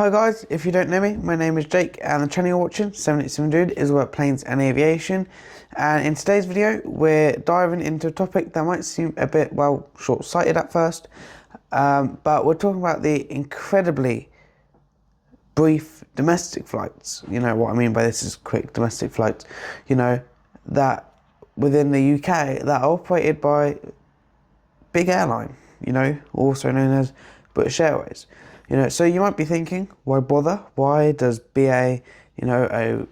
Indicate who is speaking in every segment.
Speaker 1: Hi guys, if you don't know me, my name is Jake and the channel you're watching, 787 Dude, is about planes and aviation. And in today's video, we're diving into a topic that might seem a bit, well, short-sighted at first. But we're talking about the incredibly brief domestic flights. You know what I mean by this is quick domestic flights. You know, that within the UK that are operated by big airline, you know, also known as British Airways. You know, so you might be thinking, why bother? Why does BA, you know, a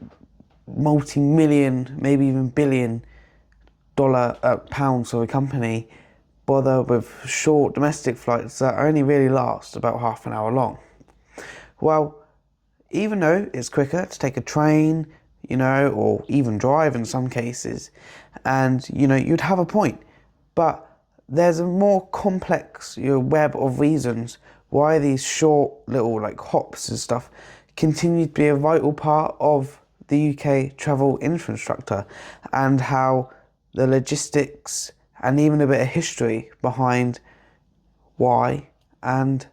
Speaker 1: multi-million, maybe even billion-dollar pounds of a company, bother with short domestic flights that only really last about half an hour long? Well, even though it's quicker to take a train, you know, or even drive in some cases, and, you know, you'd have a point, but there's a more complex web of reasons why these short little like hops and stuff continue to be a vital part of the UK travel infrastructure, and how the logistics and even a bit of history behind why and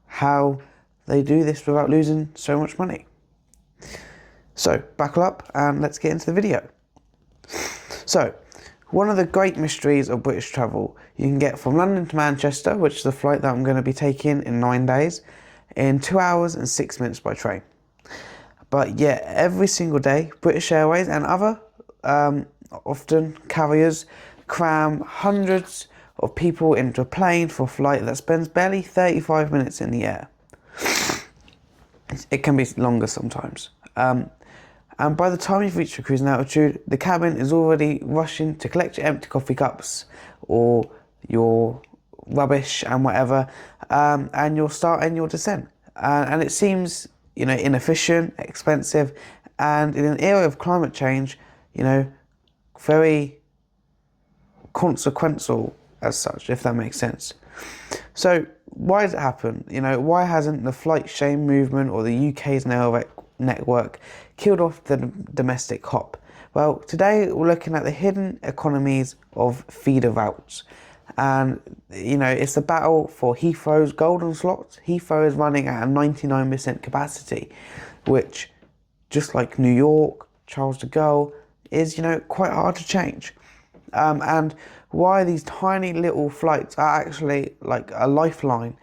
Speaker 1: how they do this without losing so much money. So buckle up and let's get into the video. So, one of the great mysteries of British travel, you can get from London to Manchester, which is the flight that I'm going to be taking in 9 days, in 2 hours and 6 minutes by train. But yet, every single day, British Airways and other, often carriers, cram hundreds of people into a plane for a flight that spends barely 35 minutes in the air. It can be longer sometimes. And by the time you've reached your cruising altitude, the cabin is already rushing to collect your empty coffee cups or your rubbish and whatever, and you'll start and your descent. And it seems, you know, inefficient, expensive, and in an era of climate change, you know, very consequential as such, if that makes sense. So why does it happen? You know, why hasn't the flight shame movement or the UK's network killed off the domestic hop? Well, today we're looking at the hidden economies of feeder routes. And, you know, it's the battle for Heathrow's golden slots. Heathrow is running at a 99% capacity, which, just like New York, Charles de Gaulle, is, you know, quite hard to change. And why these tiny little flights are actually like a lifeline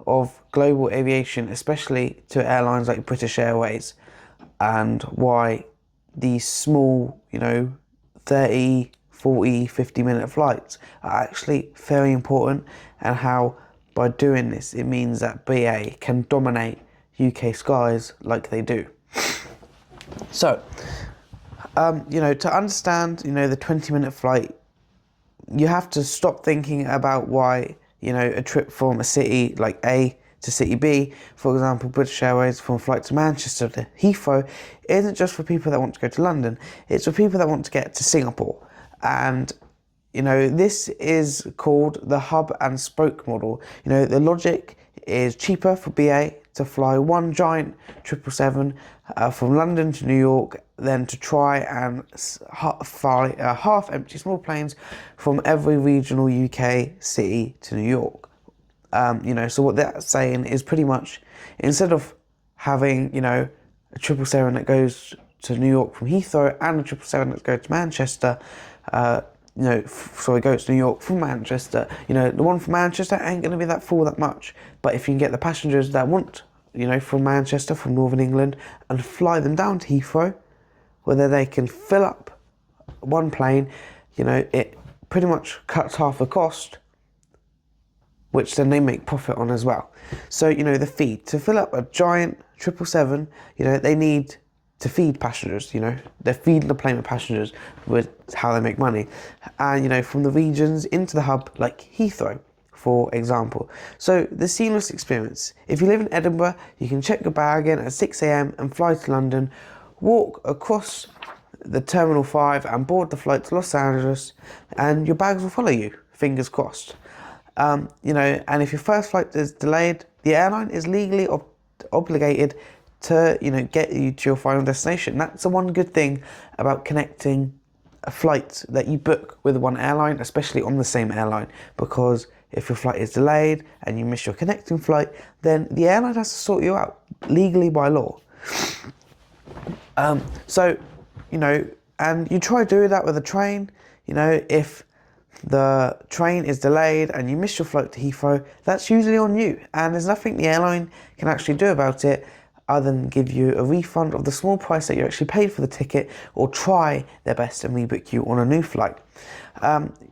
Speaker 1: of global aviation, especially to airlines like British Airways, and why these small, you know, 30, 40, 50-minute flights are actually very important, and how by doing this it means that BA can dominate UK skies like they do. So, you know, to understand, you know, the 20-minute flight, you have to stop thinking about why, you know, a trip from a city like A to city B, for example, British Airways from a flight to Manchester to Heathrow, isn't just for people that want to go to London, it's for people that want to get to Singapore. And, you know, this is called the hub and spoke model. You know, the logic is cheaper for BA to fly one giant 777 from London to New York than to try and fly half-empty small planes from every regional UK city to New York. You know, so what that's saying is pretty much, instead of having, you know, a 777 that goes to New York from Heathrow and a 777 that goes to Manchester, you know, so it goes to New York from Manchester, you know, the one from Manchester ain't going to be that full that much. But if you can get the passengers that want, you know, from Manchester, from Northern England, and fly them down to Heathrow, whether they can fill up one plane, you know, it pretty much cuts half the cost, which then they make profit on as well. So, you know, the feed, to fill up a giant 777, you know, they need to feed passengers, you know, they're feeding the plane with passengers with how they make money. And, you know, from the regions into the hub like Heathrow, for example. So the seamless experience. If you live in Edinburgh, you can check your bag in at 6 a.m. and fly to London, walk across the Terminal 5 and board the flight to Los Angeles, and your bags will follow you, fingers crossed. You know, and if your first flight is delayed, the airline is legally obligated to, you know, get you to your final destination. That's the one good thing about connecting a flight that you book with one airline, especially on the same airline, because if your flight is delayed and you miss your connecting flight, then the airline has to sort you out legally by law. So, you know, and you try doing that with a train. You know, if the train is delayed and you miss your flight to Heathrow, that's usually on you, and there's nothing the airline can actually do about it other than give you a refund of the small price that you actually paid for the ticket, or try their best and rebook you on a new flight.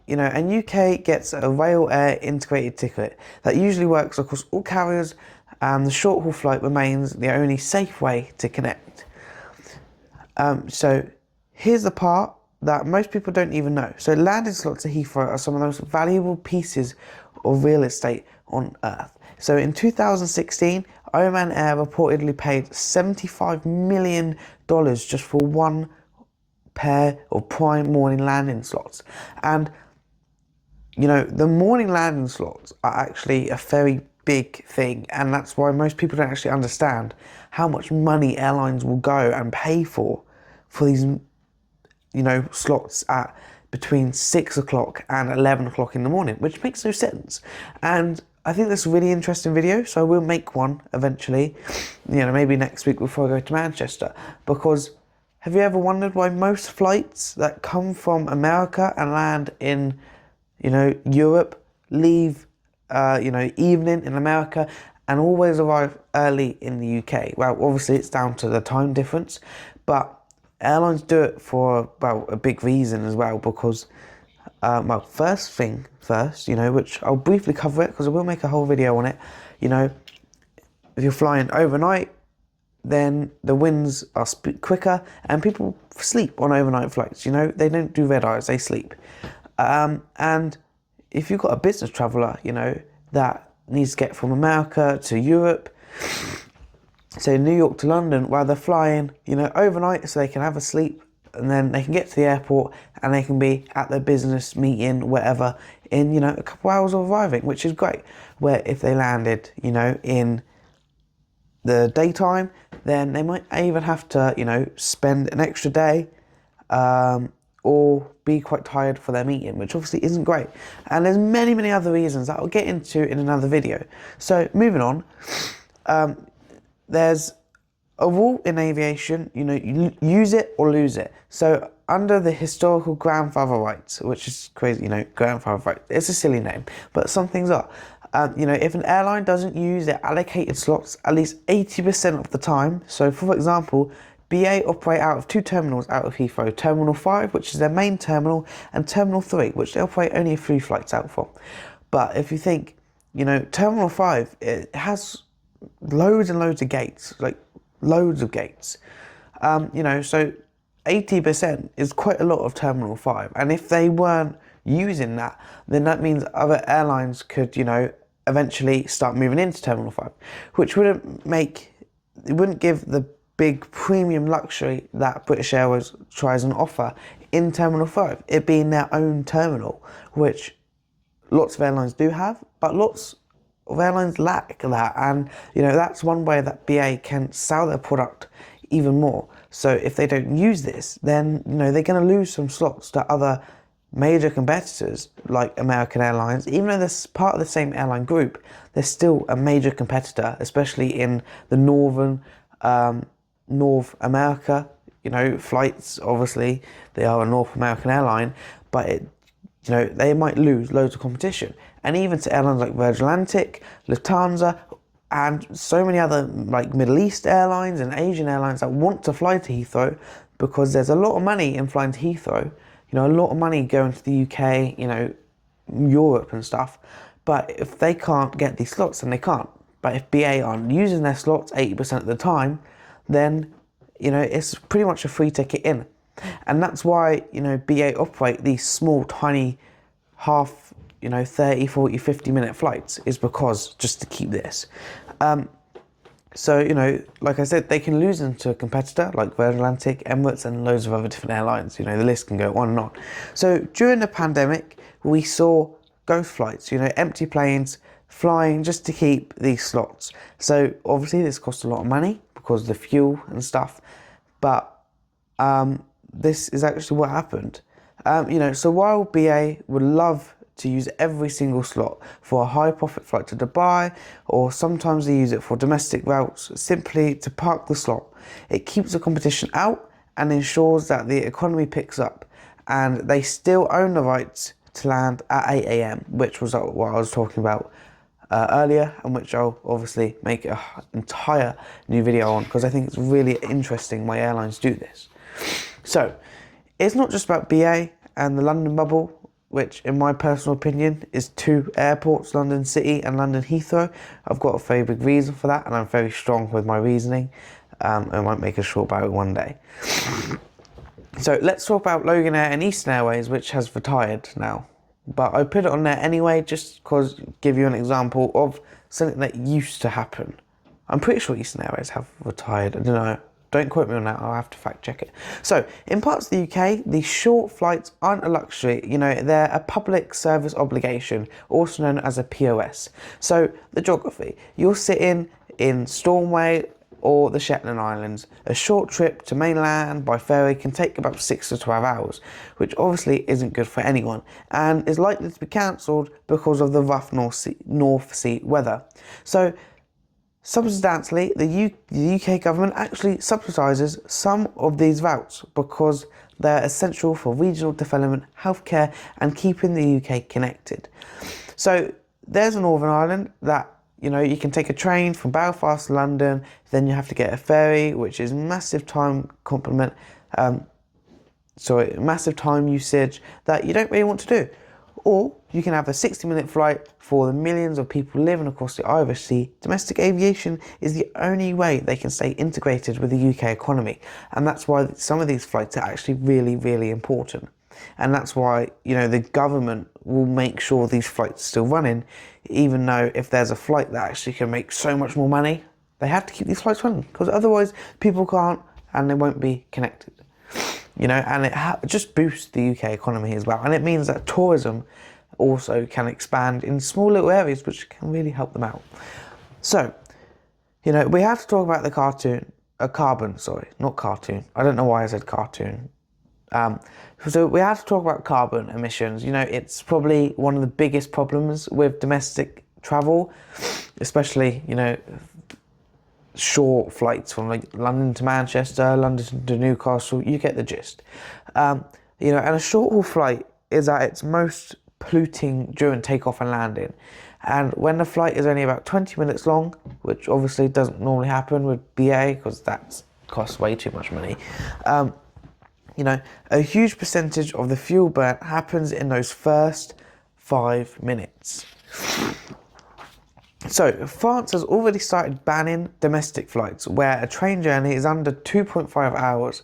Speaker 1: You know, and UK gets a Rail Air integrated ticket that usually works across all carriers, and the short haul flight remains the only safe way to connect. So here's the part that most people don't even know. So landing slots at Heathrow are some of the most valuable pieces of real estate on earth. So in 2016, Oman Air reportedly paid $75 million just for one pair of prime morning landing slots. And, you know, the morning landing slots are actually a very big thing, and that's why most people don't actually understand how much money airlines will go and pay for these, you know, slots at between 6 o'clock and 11 o'clock in the morning, which makes no sense. And I think that's a really interesting video, so I will make one eventually, you know, maybe next week before I go to Manchester. Because have you ever wondered why most flights that come from America and land in, you know, Europe leave, you know, evening in America and always arrive early in the UK? Well, obviously it's down to the time difference, but airlines do it for, well, a big reason as well, because, well, first thing first, you know, which I'll briefly cover it because I will make a whole video on it. You know, if you're flying overnight, then the winds are quicker and people sleep on overnight flights. You know, they don't do red eyes, they sleep. And if you've got a business traveller, you know, that needs to get from America to Europe, so New York to London, while they're flying, you know, overnight, so they can have a sleep and then they can get to the airport and they can be at their business meeting, whatever, in, you know, a couple hours of arriving, which is great. Where if they landed, you know, in the daytime, then they might even have to, you know, spend an extra day, or be quite tired for their meeting, which obviously isn't great. And there's many, many other reasons that I'll get into in another video. So moving on, there's a rule in aviation, you know, you use it or lose it. So under the historical grandfather rights, which is crazy, you know, grandfather rights, it's a silly name, but some things are. You know, if an airline doesn't use their allocated slots at least 80% of the time, so for example, BA operate out of two terminals out of Heathrow, Terminal 5, which is their main terminal, and Terminal 3, which they operate only a few flights out from. But if you think, you know, Terminal 5, it has loads and loads of gates, like loads of gates. You know, so 80% is quite a lot of Terminal 5. And if they weren't using that, then that means other airlines could, you know, eventually start moving into Terminal 5, which wouldn't give the big premium luxury that British Airways tries and offer in Terminal 5, it being their own terminal, which lots of airlines do have, but lots of airlines lack that. And, you know, that's one way that BA can sell their product even more. So if they don't use this, then, you know, they're going to lose some slots to other major competitors like American Airlines. Even though they're part of the same airline group, they're still a major competitor, especially in the North America, you know, flights. Obviously they are a North American airline, but you know, they might lose loads of competition. And even to airlines like Virgin Atlantic, Lufthansa, and so many other like Middle East airlines and Asian airlines that want to fly to Heathrow, because there's a lot of money in flying to Heathrow. You know, a lot of money going to the UK, you know, Europe and stuff. But if they can't get these slots, then they can't. But if BA aren't using their slots 80% of the time, then, you know, it's pretty much a free ticket in. And that's why, you know, BA operate these small, tiny, half, you know, 30, 40, 50-minute flights, is because just to keep this. So, you know, like I said, they can lose them to a competitor like Virgin Atlantic, Emirates, and loads of other different airlines. You know, the list can go on and on. So during the pandemic, we saw ghost flights, you know, empty planes flying just to keep these slots. So obviously this cost a lot of money because of the fuel and stuff. But this is actually what happened. So while BA would love to use every single slot for a high profit flight to Dubai, or sometimes they use it for domestic routes simply to park the slot, it keeps the competition out and ensures that the economy picks up, and they still own the rights to land at 8 a.m, which was what I was talking about earlier, and which I'll obviously make an entire new video on, because I think it's really interesting why airlines do this. So it's not just about BA and the London bubble, which in my personal opinion is two airports, London City and London Heathrow. I've got a very big reason for that, and I'm very strong with my reasoning. I might make a short about it one day. So let's talk about Logan Air and Eastern Airways, which has retired now. But I put it on there anyway, just because give you an example of something that used to happen. I'm pretty sure Eastern Airways have retired. I don't know. Don't quote me on that. I'll have to fact check it. So in parts of the UK, these short flights aren't a luxury. They're a public service obligation, also known as a POS. So the geography. You're sitting in Stornoway or the Shetland Islands. A short trip to mainland by ferry can take about 6 to 12 hours, which obviously isn't good for anyone, and is likely to be cancelled because of the rough North Sea weather. So substantially, the UK government actually subsidises some of these routes because they're essential for regional development, healthcare, and keeping the UK connected. So there's a Northern Ireland that you can take a train from Belfast to London, then you have to get a ferry, which is massive time massive time usage that you don't really want to do. Or you can have a 60-minute flight for the millions of people living across the Irish Sea. Domestic aviation is the only way they can stay integrated with the UK economy. And that's why some of these flights are actually really, really important. And that's why, the government will make sure these flights are still running, even though if there's a flight that actually can make so much more money, they have to keep these flights running, because otherwise people can't and they won't be connected. And it just boosts the UK economy as well. And it means that tourism also can expand in small little areas, which can really help them out. So, we have to talk about carbon, not cartoon. I don't know why I said cartoon. So we have to talk about carbon emissions. It's probably one of the biggest problems with domestic travel, especially, short flights from London to Manchester, London to Newcastle. You get the gist. And a short haul flight is at its most polluting during takeoff and landing. And when the flight is only about 20 minutes long, which obviously doesn't normally happen with BA because that costs way too much money, a huge percentage of the fuel burn happens in those first 5 minutes. So France has already started banning domestic flights where a train journey is under 2.5 hours.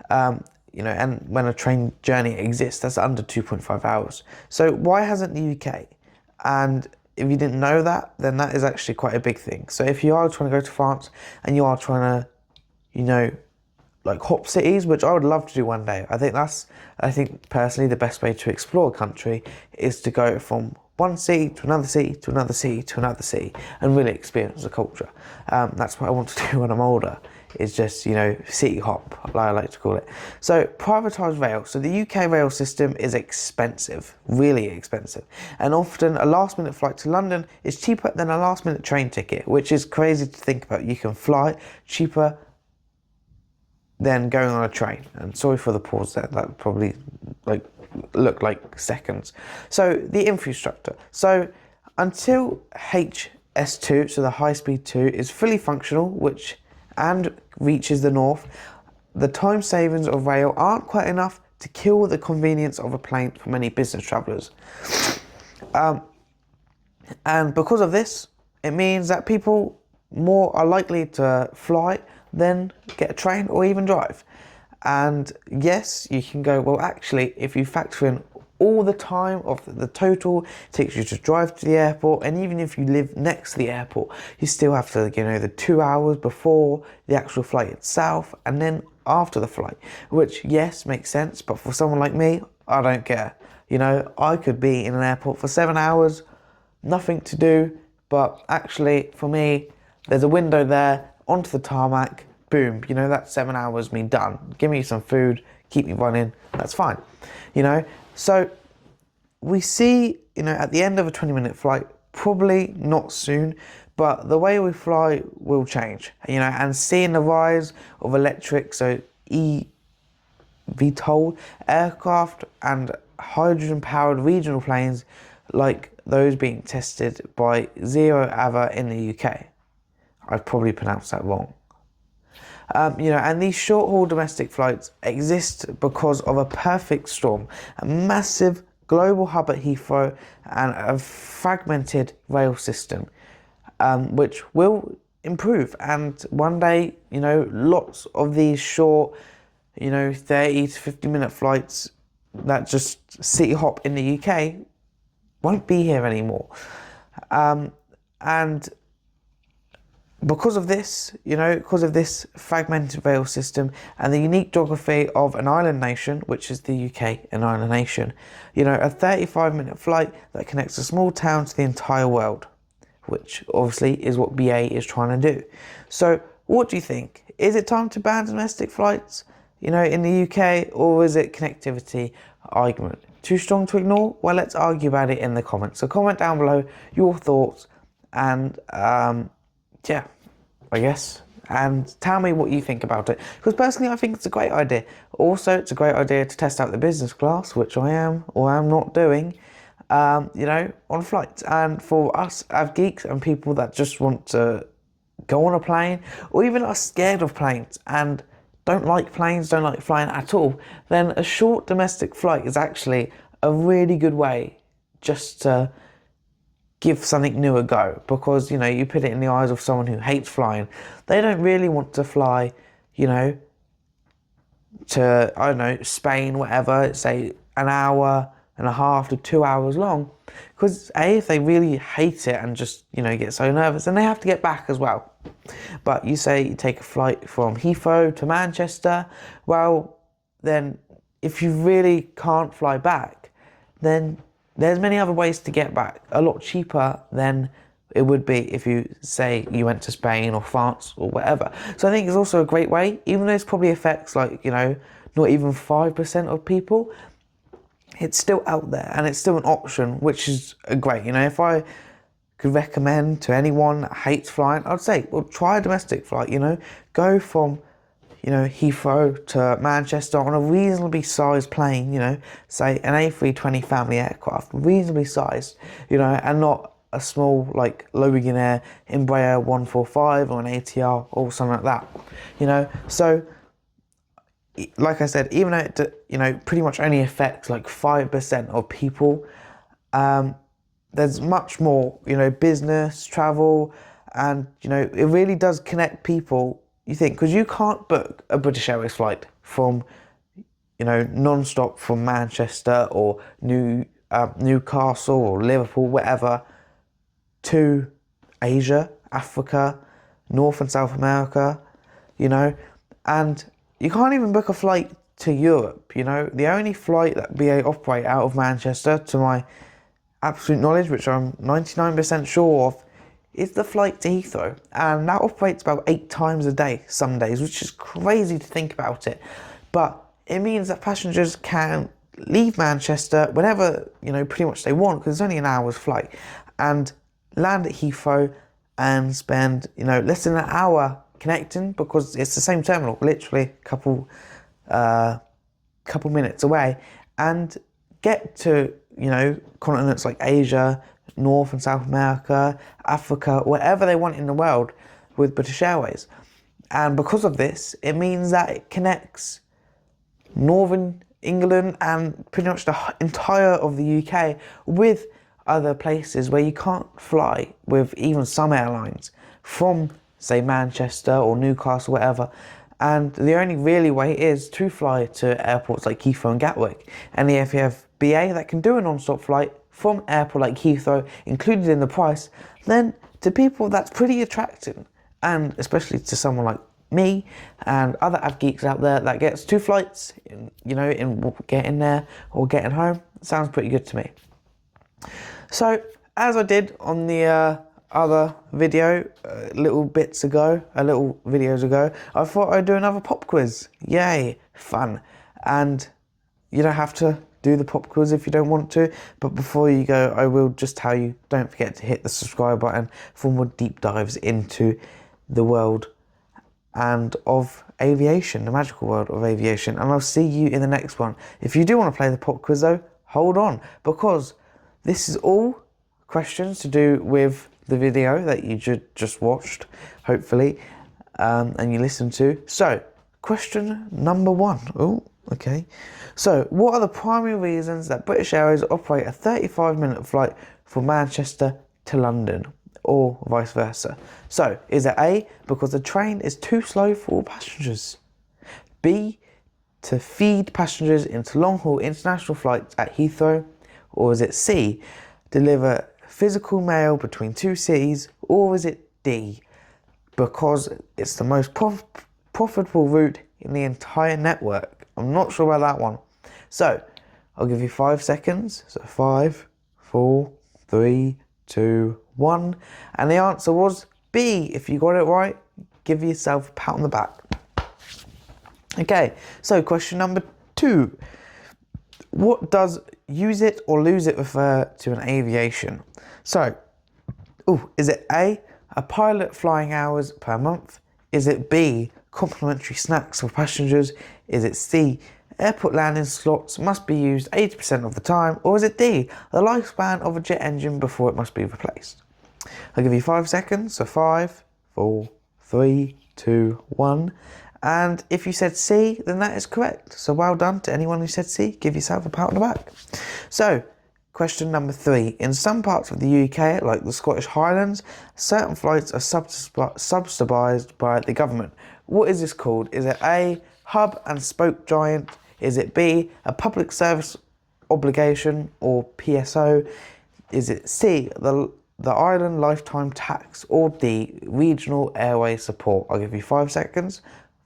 Speaker 1: And when a train journey exists, that's under 2.5 hours. So why hasn't the UK? And if you didn't know that, then that is actually quite a big thing. So if you are trying to go to France and you are trying to, hop cities, which I would love to do one day. I think personally the best way to explore a country is to go from one city to another city to another city to another city and really experience the culture. That's what I want to do when I'm older, is just, city hop, I like to call it. So privatised rail. So the UK rail system is expensive, really expensive. And often a last minute flight to London is cheaper than a last minute train ticket, which is crazy to think about. You can fly cheaper than going on a train. And sorry for the pause there, that probably look like seconds. So the infrastructure. So until HS2, so the high speed 2, is fully functional, and reaches the north, the time savings of rail aren't quite enough to kill the convenience of a plane for many business travellers. And because of this, it means that people more are likely to fly than get a train or even drive. And yes, you can go, well, actually, if you factor in all the time of the total it takes you to drive to the airport, and even if you live next to the airport, you still have to, the 2 hours before the actual flight itself and then after the flight, which, yes, makes sense, but for someone like me, I don't care. I could be in an airport for 7 hours, nothing to do, but actually, for me, there's a window there, onto the tarmac, boom, that's 7 hours me done. Give me some food, keep me running, that's fine, you know. So we see, you know, at the end of a 20-minute flight, probably not soon, but the way we fly will change, you know, and seeing the rise of electric, so eVTOL aircraft and hydrogen-powered regional planes like those being tested by ZeroAvia in the UK. I've probably pronounced that wrong. You know, and these short-haul domestic flights exist because of a perfect storm, a massive global hub at Heathrow and a fragmented rail system, which will improve. And one day, you know, lots of these short, you know, 30 to 50-minute flights that just city hop in the UK won't be here anymore. And because of this, you know, because of this fragmented rail system and the unique geography of an island nation, which is the UK, an island nation, you know, a 35-minute flight that connects a small town to the entire world, which obviously is what BA is trying to do. So what do you think? Is it time to ban domestic flights, you know, in the UK, or is it connectivity argument too strong to ignore? Well, let's argue about it in the comments. So comment down below your thoughts and yeah, I guess, and tell me what you think about it, because personally I think it's a great idea. Also, it's a great idea to test out the business class, which I am or am not doing, you know, on flights. And for us as geeks and people that just want to go on a plane, or even are scared of planes and don't like planes, don't like flying at all, then a short domestic flight is actually a really good way just to give something new a go. Because, you know, you put it in the eyes of someone who hates flying, they don't really want to fly, you know, to, I don't know, Spain, whatever, say an hour and a half to 2 hours long, because if they really hate it and just, you know, get so nervous, then they have to get back as well. But you say you take a flight from Heathrow to Manchester, well, then if you really can't fly back, then there's many other ways to get back, a lot cheaper than it would be if you, say, you went to Spain or France or whatever. So I think it's also a great way, even though it's probably affects, like, you know, not even 5% of people, it's still out there and it's still an option, which is great. You know, if I could recommend to anyone that hates flying, I'd say, well, try a domestic flight, you know, go from, you know, Heathrow to Manchester on a reasonably sized plane, you know, say an A320 family aircraft, reasonably sized, you know, and not a small, like, Logan Air Embraer 145 or an ATR or something like that, you know. So, like I said, even though it, you know, pretty much only affects like 5% of people, there's much more, you know, business, travel, and, you know, it really does connect people. You think, because you can't book a British Airways flight from, you know, non-stop from Manchester or Newcastle or Liverpool, whatever, to Asia, Africa, North and South America, you know, and you can't even book a flight to Europe, you know. The only flight that BA operate out of Manchester, to my absolute knowledge, which I'm 99% sure of, is the flight to Heathrow, and that operates about 8 times a day some days, which is crazy to think about it. But it means that passengers can leave Manchester whenever, you know, pretty much they want, because it's only an hour's flight, and land at Heathrow and spend, you know, less than an hour connecting, because it's the same terminal, literally a couple minutes away, and get to, you know, continents like Asia, North and South America, Africa, wherever they want in the world with British Airways. And because of this, it means that it connects Northern England and pretty much the entire of the UK with other places where you can't fly with even some airlines from, say, Manchester or Newcastle, whatever. And the only really way is to fly to airports like Heathrow and Gatwick. And if you have BA that can do a non-stop flight from airport like Heathrow included in the price, then to people that's pretty attractive, and especially to someone like me and other av geeks out there that gets 2 flights, you know, in getting there or getting home, sounds pretty good to me. So as I did on the other video little videos ago, I thought I'd do another pop quiz. Yay, fun. And you don't have to do the pop quiz if you don't want to, but before you go, I will just tell you, don't forget to hit the subscribe button for more deep dives into the world and of aviation, the magical world of aviation, and I'll see you in the next one. If you do want to play the pop quiz though, hold on, because this is all questions to do with the video that you just watched, hopefully, and you listened to. So, question number 1. Oh, okay. So, what are the primary reasons that British Airways operate a 35-minute flight from Manchester to London, or vice versa? So, is it A, because the train is too slow for all passengers? B, to feed passengers into long-haul international flights at Heathrow? Or is it C, deliver physical mail between two cities? Or is it D, because it's the most profitable route in the entire network? I'm not sure about that one. So, I'll give you 5 seconds. So 5, 4, 3, 2, 1. And the answer was B. If you got it right, give yourself a pat on the back. Okay, so question number 2. What does use it or lose it refer to in aviation? So, is it A, a pilot flying hours per month? Is it B, complimentary snacks for passengers? Is it C, airport landing slots must be used 80% of the time? Or is it D, the lifespan of a jet engine before it must be replaced? I'll give you 5 seconds. So 5, 4, 3, 2, 1. And if you said C, then that is correct. So well done to anyone who said C. Give yourself a pat on the back. So, question number 3. In some parts of the UK, like the Scottish Highlands, certain flights are subsidised by the government. What is this called? Is it A, hub and spoke giant? Is it B, a public service obligation, or PSO? Is it C, the island lifetime tax? Or D, regional airway support? I'll give you 5 seconds.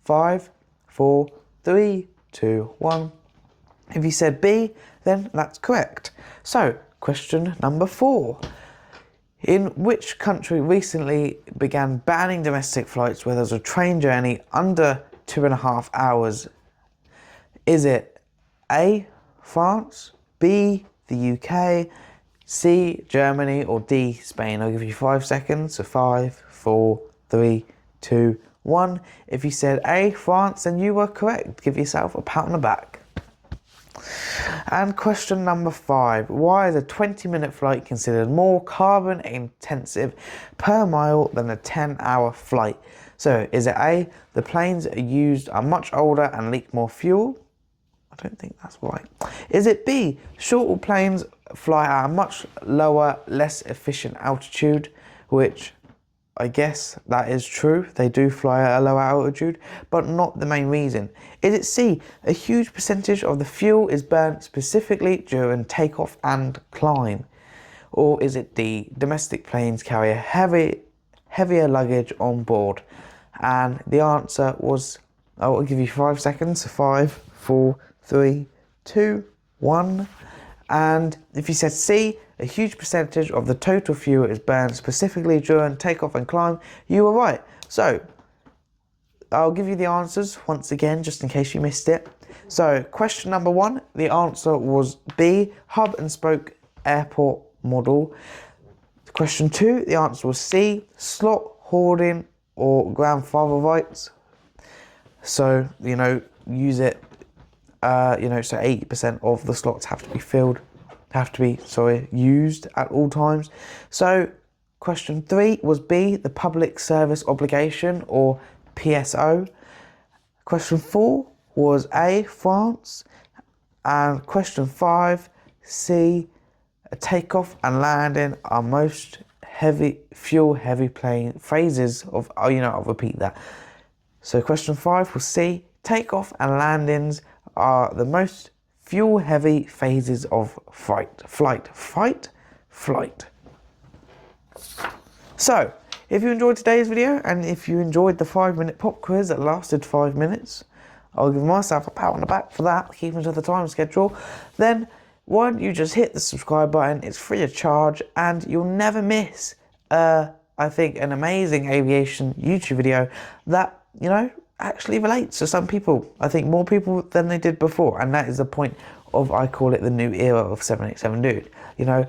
Speaker 1: 5, 4, 3, 2, 1. If you said B, then that's correct. So, question number 4. In which country recently began banning domestic flights where there's a train journey under 2.5 hours? Is it A, France, B, the UK, C, Germany, or D, Spain? I'll give you 5 seconds. So 5, 4, 3, 2, 1. If you said A, France, then you were correct. Give yourself a pat on the back. And question number 5. Why is a 20-minute flight considered more carbon intensive per mile than a 10-hour flight? So, is it A, the planes used are much older and leak more fuel? I don't think that's right. Is it B, shorter planes fly at a much lower, less efficient altitude, which I guess that is true. They do fly at a lower altitude, but not the main reason. Is it C, a huge percentage of the fuel is burnt specifically during takeoff and climb? Or is it D, domestic planes carry a heavier luggage on board? And the answer was, I'll give you 5 seconds. 5, 4, 3, 2, 1. And if you said C, a huge percentage of the total fuel is burned specifically during takeoff and climb, you were right. So, I'll give you the answers once again, just in case you missed it. So, question number 1, the answer was B, hub and spoke airport model. Question 2, the answer was C, slot hoarding or grandfather rights. So, use it. So 80% of the slots have to be used at all times. So question 3 was B, the public service obligation, or PSO. Question 4 was A, France. And question 5, C, a takeoff and landing are most fuel heavy plane phases of, I'll repeat that. So question 5 was C, takeoff and landings are the most fuel-heavy phases of flight. So, if you enjoyed today's video, and if you enjoyed the 5-minute pop quiz that lasted 5 minutes, I'll give myself a pat on the back for that, keeping to the time schedule, then why don't you just hit the subscribe button? It's free of charge, and you'll never miss, I think, an amazing aviation YouTube video that, actually relates to some people. I think more people than they did before, and that is the point of, I call it the new era of 787 Dude. You know,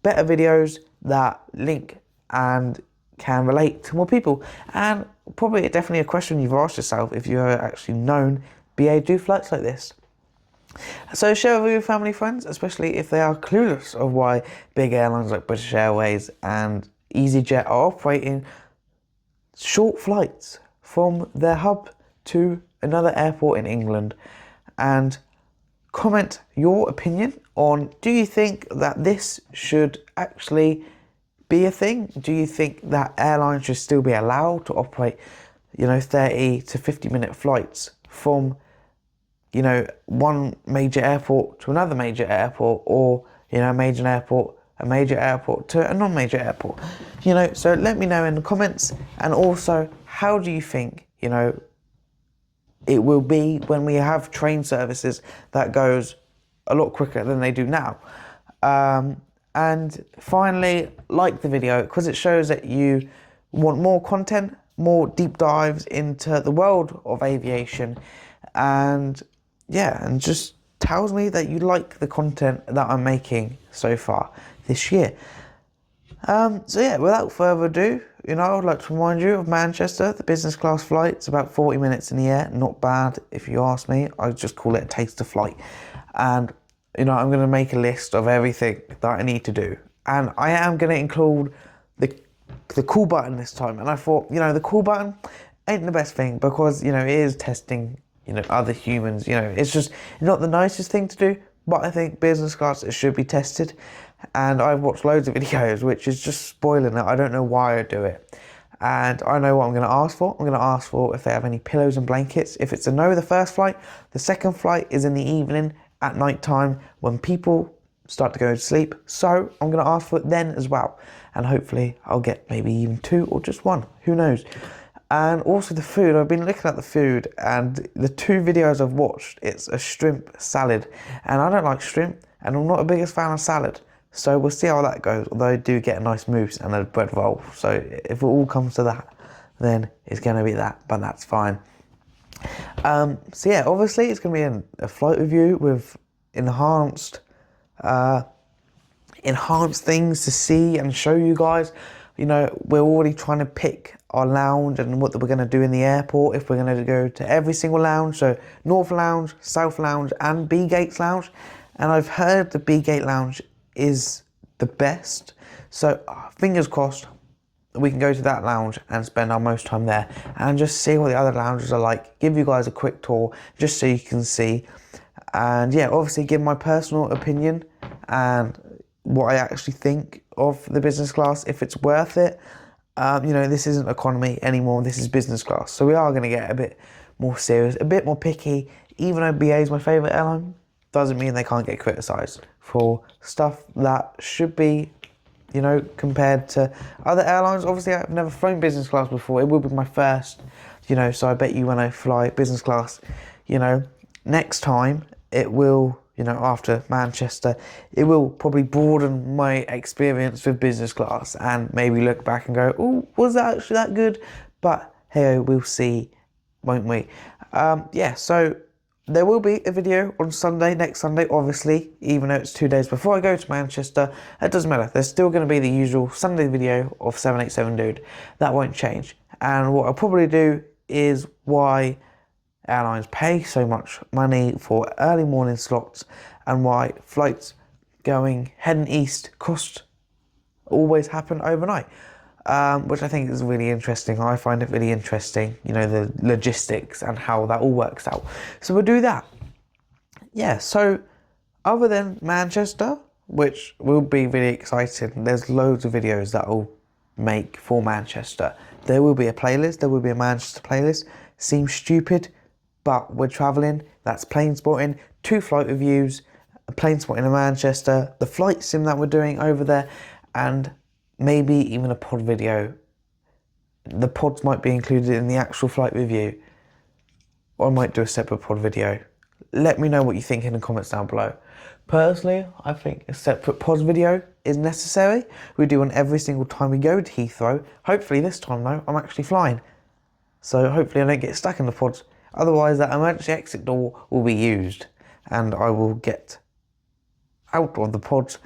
Speaker 1: better videos that link and can relate to more people. And probably definitely a question you've asked yourself if you've actually known BA do flights like this. So share with your family, friends, especially if they are clueless of why big airlines like British Airways and EasyJet are operating short flights from their hub to another airport in England. And comment your opinion on, do you think that this should actually be a thing? Do you think that airlines should still be allowed to operate, 30 to 50-minute flights from, one major airport to another major airport, or, a major airport to a non-major airport? So let me know in the comments. And also, how do you think, it will be when we have train services that goes a lot quicker than they do now? And finally, like the video, because it shows that you want more content, more deep dives into the world of aviation, and just tells me that you like the content that I'm making so far this year. Without further ado, I would like to remind you of Manchester. The business class flight, it's about 40 minutes in the air. Not bad, if you ask me. I just call it a taster flight. And, I'm going to make a list of everything that I need to do. And I am going to include the call button this time. And I thought, the call button ain't the best thing because, it is testing, other humans. It's just not the nicest thing to do. But I think business class, it should be tested. And I've watched loads of videos, which is just spoiling it. I don't know why I do it. And I know what I'm going to ask for. I'm going to ask for if they have any pillows and blankets. If it's a no, the first flight, the second flight is in the evening at night time when people start to go to sleep. So I'm going to ask for it then as well. And hopefully I'll get maybe even 2 or just 1. Who knows? And also the food. I've been looking at the food, and the 2 videos I've watched, it's a shrimp salad. And I don't like shrimp, and I'm not the biggest fan of salad. So we'll see how that goes, although I do get a nice mousse and a bread roll. So if it all comes to that, then it's going to be that, but that's fine. Obviously it's going to be a flight review with enhanced things to see and show you guys. We're already trying to pick our lounge and what we're going to do in the airport, if we're going to go to every single lounge. So North Lounge, South Lounge and B Gates Lounge. And I've heard the B Gate Lounge is the best, so fingers crossed we can go to that lounge and spend our most time there and just see what the other lounges are like, give you guys a quick tour just so you can see, and obviously give my personal opinion and what I actually think of the business class, if it's worth it. This isn't economy anymore, this is business class, so we are going to get a bit more serious, a bit more picky. Even though BA is my favourite airline, doesn't mean they can't get criticised for stuff that should be, compared to other airlines. Obviously, I've never flown business class before. It will be my first, so I bet you when I fly business class, next time it will, after Manchester, it will probably broaden my experience with business class and maybe look back and go, oh, was that actually that good? But hey, we'll see, won't we? So there will be a video on Sunday, next Sunday, obviously, even though it's 2 days before I go to Manchester. It doesn't matter. There's still going to be the usual Sunday video of 787 Dude. That won't change. And what I'll probably do is why airlines pay so much money for early morning slots and why flights heading east always happen overnight. Which I think is really interesting. I find it really interesting, the logistics and how that all works out. So we'll do that. So other than Manchester, which will be really exciting, there's loads of videos that I'll make for Manchester. There will be a playlist, there will be a Manchester playlist. Seems stupid, but we're travelling. That's plane spotting, 2 flight reviews, a plane spotting in Manchester, the flight sim that we're doing over there, and maybe even a pod video. The pods might be included in the actual flight review, or I might do a separate pod video. Let me know what you think in the comments down below. Personally, I think a separate pod video is necessary. We do one every single time we go to Heathrow. Hopefully this time though, I'm actually flying. So hopefully I don't get stuck in the pods. Otherwise that emergency exit door will be used and I will get out of the pods,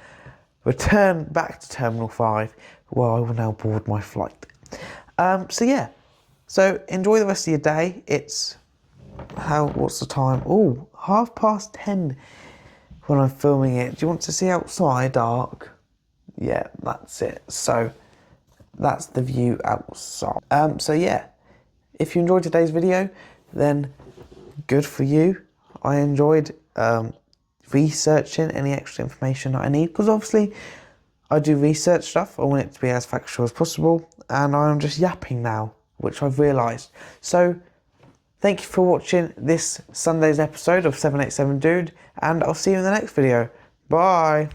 Speaker 1: return back to Terminal 5 where I will now board my flight. So enjoy the rest of your day. It's, what's the time? Oh, 10:30 when I'm filming it. Do you want to see outside dark? Yeah, that's it. So that's the view outside. If you enjoyed today's video, then good for you. I enjoyed researching any extra information that I need, because obviously I do research stuff. I want it to be as factual as possible, and I'm just yapping now, which I've realised. So thank you for watching this Sunday's episode of 787 Dude, and I'll see you in the next video. Bye.